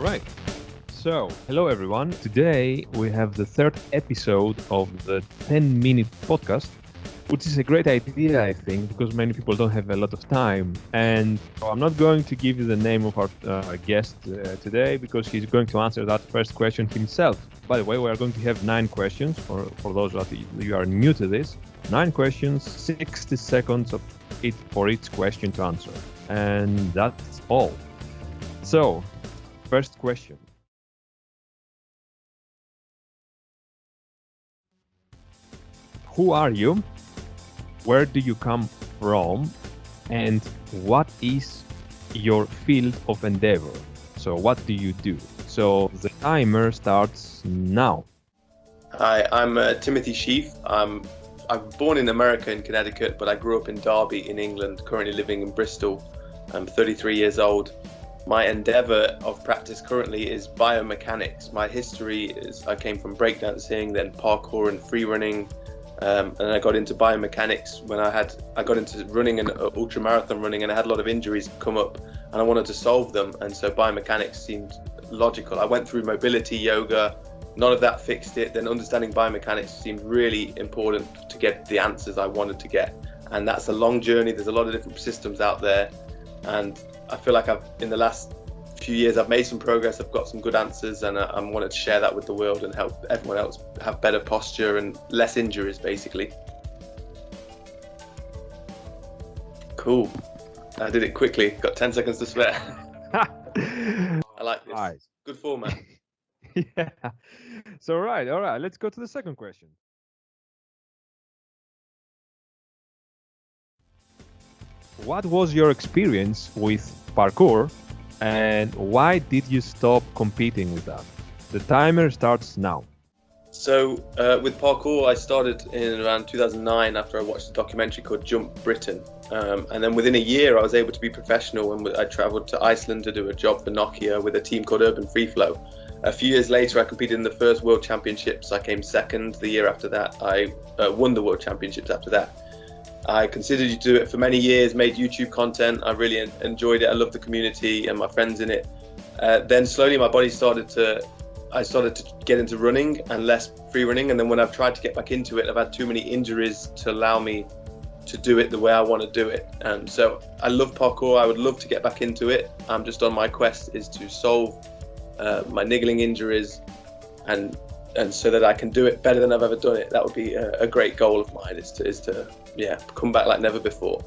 Right. So, hello everyone. Today we have the third episode of the 10-minute podcast, which is a great idea, I think, because many people don't have a lot of time. And I'm not going to give you the name of our guest today because he's going to answer that first question himself. By the way, we are going to have 9 questions for those that you are new to this. 9 questions, 60 seconds for each question to answer. And that's all. So, first question. Who are you? Where do you come from? And what is your field of endeavor? So what do you do? So the timer starts now. Hi, I'm Timothy Shieff. I'm born in America in Connecticut, but I grew up in Derby in England, currently living in Bristol. I'm 33 years old. My endeavor of practice currently is biomechanics. My history is I came from breakdancing, then parkour and free running. And I got into biomechanics when I got into running and ultramarathon running, and I had a lot of injuries come up and I wanted to solve them, and so biomechanics seemed logical. I went through mobility yoga, none of that fixed it. Then understanding biomechanics seemed really important to get the answers I wanted to get, and that's a long journey. There's a lot of different systems out there, and I feel like in the last few years I've made some progress. I've got some good answers, and I wanted to share that with the world and help everyone else have better posture and less injuries, basically. Cool. I did it quickly. Got 10 seconds to spare. I like this. Nice. Good format. Yeah. So all right. Let's go to the second question. What was your experience with parkour? And why did you stop competing with that? The timer starts now. So with parkour, I started in around 2009 after I watched a documentary called Jump Britain. And then within a year, I was able to be professional, and I traveled to Iceland to do a job for Nokia with a team called Urban Free Flow. A few years later, I competed in the first World Championships. I came second. The year after that, I won the World Championships after that. I considered to do it for many years, made YouTube content. I really enjoyed it. I loved the community and my friends in it. Then slowly my body I started to get into running and less free running. And then when I've tried to get back into it, I've had too many injuries to allow me to do it the way I want to do it. And so I love parkour. I would love to get back into it. I'm just on my quest is to solve my niggling injuries and so that I can do it better than I've ever done it. That would be a great goal of mine is to come back like never before.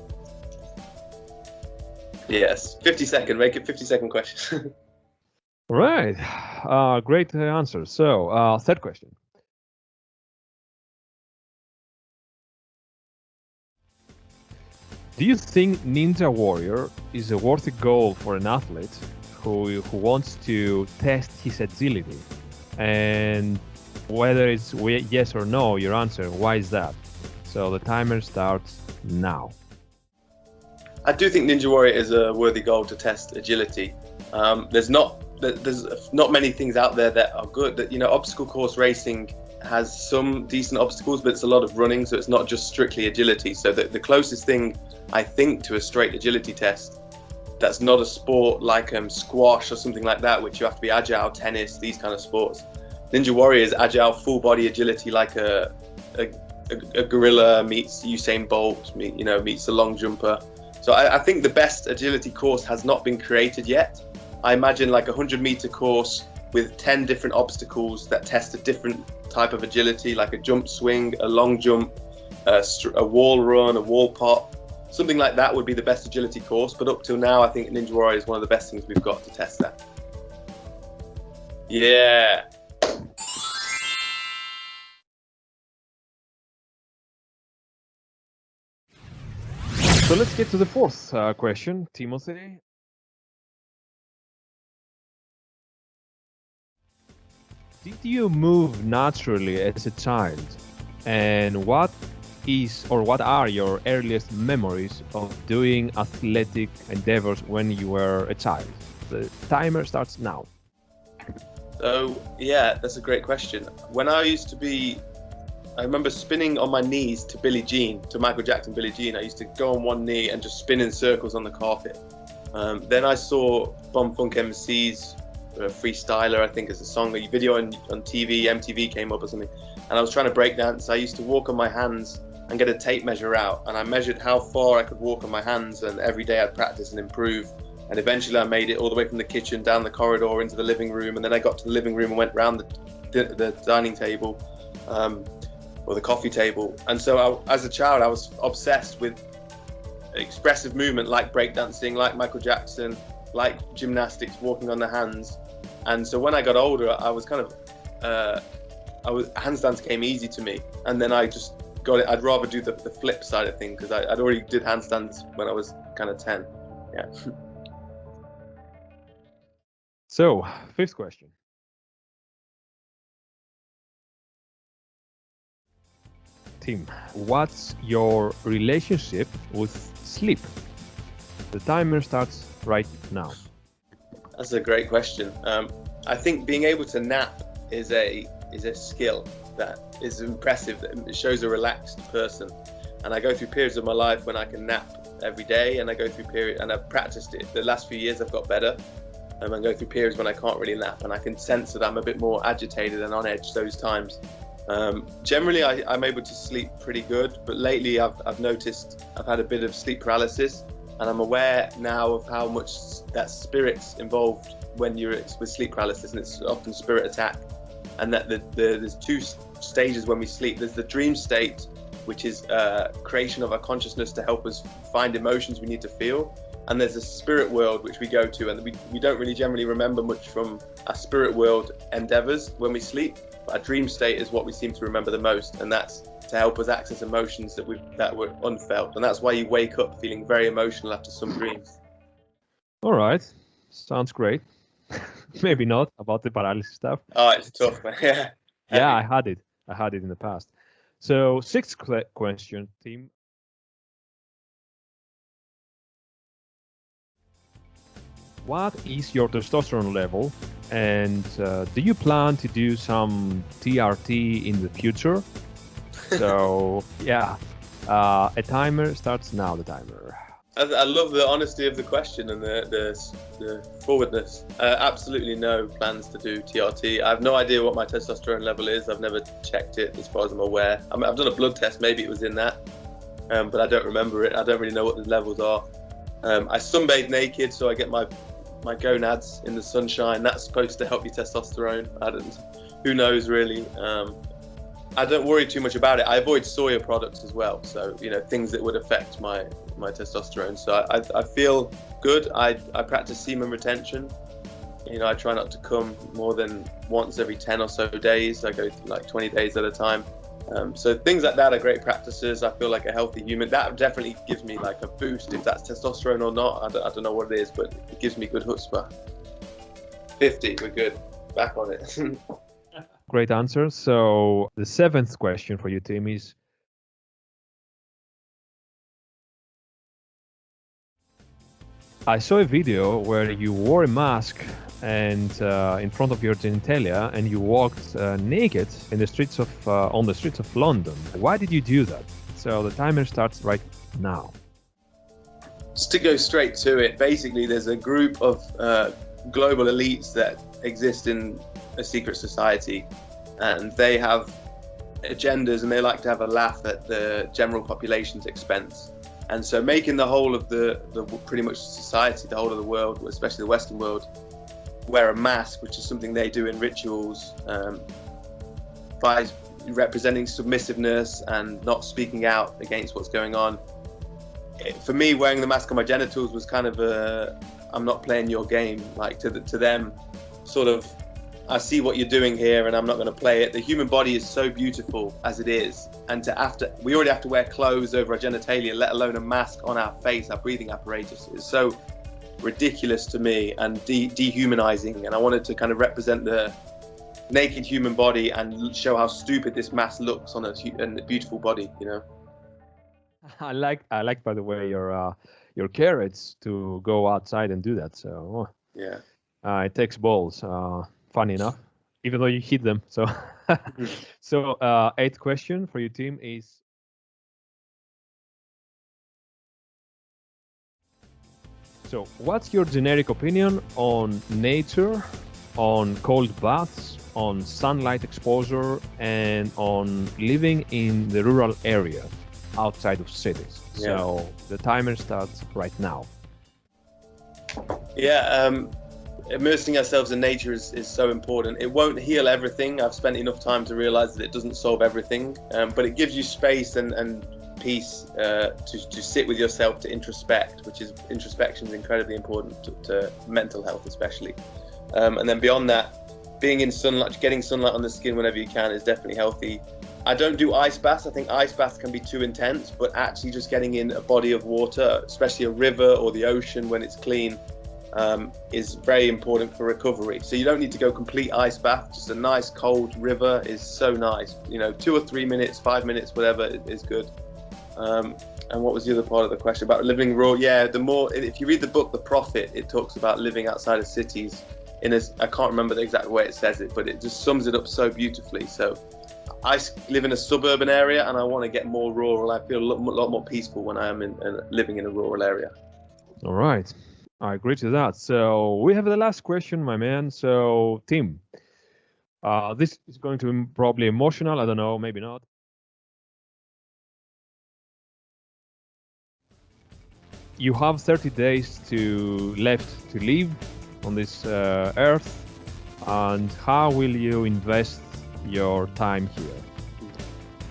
Yes, 50-second, make it 50-second question. Right. Great answer. So, third question. Do you think Ninja Warrior is a worthy goal for an athlete who wants to test his agility? And whether it's yes or no, your answer, why is that? So the timer starts now. I do think Ninja Warrior is a worthy goal to test agility. There's not many things out there that are good. That, obstacle course racing has some decent obstacles, but it's a lot of running, so it's not just strictly agility. So the closest thing I think to a straight agility test that's not a sport like squash or something like that, which you have to be agile, tennis, these kind of sports. Ninja Warrior is agile, full body agility, like a gorilla meets Usain Bolt, meets a long jumper. So I think the best agility course has not been created yet. I imagine like a 100-meter course with 10 different obstacles that test a different type of agility, like a jump swing, a long jump, a wall run, a wall pop. Something like that would be the best agility course. But up till now, I think Ninja Warrior is one of the best things we've got to test that. Yeah. So let's get to the fourth question, Timothy. Did you move naturally as a child? And what are your earliest memories of doing athletic endeavors when you were a child? The timer starts now. So yeah, that's a great question. When I used to be I remember spinning on my knees to Billie Jean, to Michael Jackson, Billie Jean. I used to go on one knee and just spin in circles on the carpet. Then I saw Bomb Funk MC's freestyler, I think is a song, a video on TV, MTV came up or something, and I was trying to break dance. I used to walk on my hands and get a tape measure out, and I measured how far I could walk on my hands, and every day I'd practice and improve, and eventually I made it all the way from the kitchen down the corridor into the living room, and then I got to the living room and went round the dining table, or the coffee table. And so as a child I was obsessed with expressive movement, like breakdancing, like Michael Jackson, like gymnastics, walking on the hands. And so when I got older, I was kind of handstands came easy to me, and then I just got it. I'd rather do the flip side of things, because I'd already did handstands when I was kind of 10. Yeah. So, fifth question. Tim, what's your relationship with sleep? The timer starts right now. That's a great question. I think being able to nap is a skill that is impressive. It shows a relaxed person. And I go through periods of my life when I can nap every day, and I go through periods, and I've practiced it. The last few years I've got better. I go through periods when I can't really nap, and I can sense that I'm a bit more agitated and on edge those times. Generally, I'm able to sleep pretty good, but lately I've noticed I've had a bit of sleep paralysis, and I'm aware now of how much that spirit's involved when you're with sleep paralysis, and it's often spirit attack. And that there's two stages when we sleep. There's the dream state, which is creation of our consciousness to help us find emotions we need to feel. And there's a spirit world which we go to, and we don't really generally remember much from our spirit world endeavors when we sleep. But our dream state is what we seem to remember the most, and that's to help us access emotions that were unfelt. And that's why you wake up feeling very emotional after some dreams. All right, sounds great. Maybe not about the paralysis stuff. Oh, it's tough, man. Yeah. Yeah, I had it in the past. So, sixth question, Tim. What is your testosterone level, and do you plan to do some TRT in the future? So, yeah, a timer starts now, the timer. I love the honesty of the question and the forwardness. Absolutely no plans to do TRT. I have no idea what my testosterone level is. I've never checked it as far as I'm aware. I've done a blood test, maybe it was in that, but I don't remember it. I don't really know what the levels are. I sunbathe naked, so I get my gonads in the sunshine. That's supposed to help your testosterone. Who knows really. I don't worry too much about it. I avoid soya products as well, so things that would affect my testosterone. So I feel good. I practice semen retention. I try not to come more than once every 10 or so days. I go through like 20 days at a time. So things like that are great practices. I feel like a healthy human. That definitely gives me like a boost. If that's testosterone or not, I don't know what it is, but it gives me good chutzpah. 50, we're good. Back on it. Great answer. So the seventh question for you, Tim, is I saw a video where you wore a mask and in front of your genitalia, and you walked naked in the streets of on the streets of London. Why did you do that? So the timer starts right now. Just to go straight to it, basically there's a group of global elites that exist in a secret society, and they have agendas, and they like to have a laugh at the general population's expense. And so making the whole of the pretty much society, the whole of the world, especially the Western world, wear a mask, which is something they do in rituals, by representing submissiveness and not speaking out against what's going on. For me, wearing the mask on my genitals was kind of I'm not playing your game. Like to them, sort of, I see what you're doing here and I'm not going to play it. The human body is so beautiful as it is, and we already have to wear clothes over our genitalia, let alone a mask on our face, our breathing apparatus. It's so ridiculous to me and dehumanizing, and I wanted to kind of represent the naked human body and show how stupid this mask looks on a beautiful body, I like by the way your courage to go outside and do that. So yeah, it takes balls. Funny enough, even though you hit them. So, so eighth question for your team is: so what's your generic opinion on nature on cold baths, on sunlight exposure, and on living in the rural area outside of cities. Yeah. So the timer starts right now. Yeah, immersing ourselves in nature is so important. It won't heal everything. I've spent enough time to realize that it doesn't solve everything, but it gives you space and peace to sit with yourself, to introspect, introspection is incredibly important to mental health especially. And then beyond that, being in sunlight, getting sunlight on the skin whenever you can is definitely healthy. I don't do ice baths. I think ice baths can be too intense, but actually just getting in a body of water, especially a river or the ocean when it's clean, is very important for recovery. So you don't need to go complete ice bath. Just a nice cold river is so nice. 2 or 3 minutes, 5 minutes, whatever is good. And what was the other part of the question about living rural? Yeah, if you read the book The Prophet, it talks about living outside of cities. I can't remember the exact way it says it, but it just sums it up so beautifully. So I live in a suburban area, and I want to get more rural. I feel a lot more peaceful when I am living in a rural area. All right. I agree to that. So we have the last question, my man. So Tim, this is going to be probably emotional. I don't know, maybe not. You have 30 days left to live on this earth, and how will you invest your time here?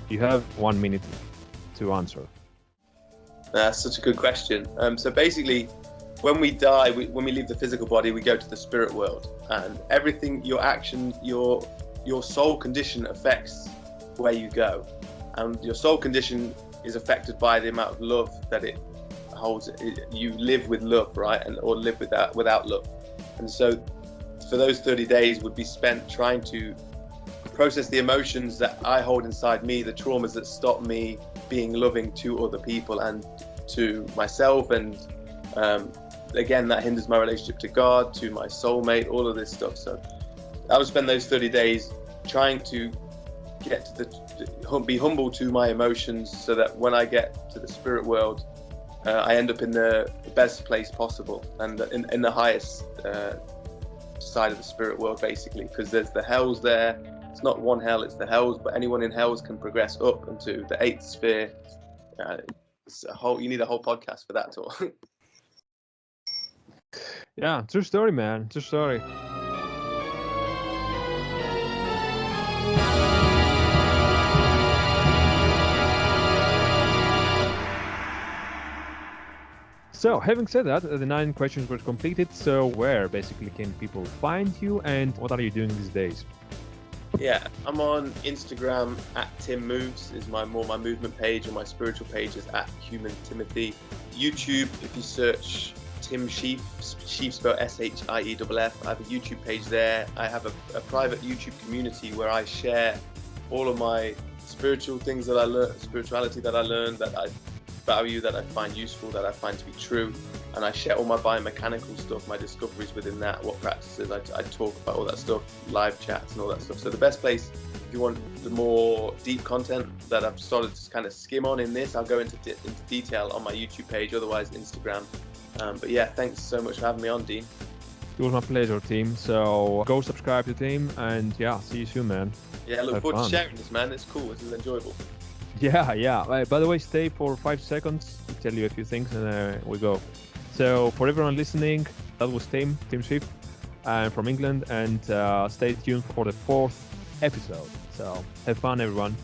You have 1 minute to answer. That's such a good question. So basically, when we die, when we leave the physical body, we go to the spirit world, and everything, your action, your soul condition affects where you go, and your soul condition is affected by the amount of love that it holds. You live with love, right, or live without love. And so for those 30 days would be spent trying to process the emotions that I hold inside me, the traumas that stop me being loving to other people and to myself, and again, that hinders my relationship to God, to my soulmate, all of this stuff. So I would spend those 30 days trying to get to be humble to my emotions, so that when I get to the spirit world, I end up in the best place possible, and in the highest side of the spirit world, basically, because there's the hells there. It's not one hell, it's the hells, but anyone in hells can progress up into the 8th sphere. You need a whole podcast for that talk. Yeah, true story, man. True story. So, having said that, the 9 questions were completed. So, where basically can people find you, and what are you doing these days? Yeah, I'm on Instagram at Tim Moves is my movement page, and my spiritual page is at Human Timothy. YouTube, if you search Tim Shieff, Shieff spelled Shieff. I have a YouTube page there. I have a private YouTube community where I share all of my spiritual things that I learned, spirituality that I learned, that I value, that I find useful, that I find to be true, and I share all my biomechanical stuff, my discoveries within that, what practices I talk about, all that stuff, live chats and all that stuff. So the best place, if you want the more deep content that I've started to kind of skim on in this, I'll go into detail on my YouTube page, otherwise Instagram. But yeah, thanks so much for having me on, Dean. It was my pleasure, Tim. So go subscribe to Tim, and yeah, see you soon, man. Yeah, I look forward to sharing this, man. It's cool. This is enjoyable. Yeah. By the way, stay for 5 seconds to tell you a few things, and we go. So for everyone listening, that was Tim Shieff, from England, and stay tuned for the 4th episode. So have fun, everyone.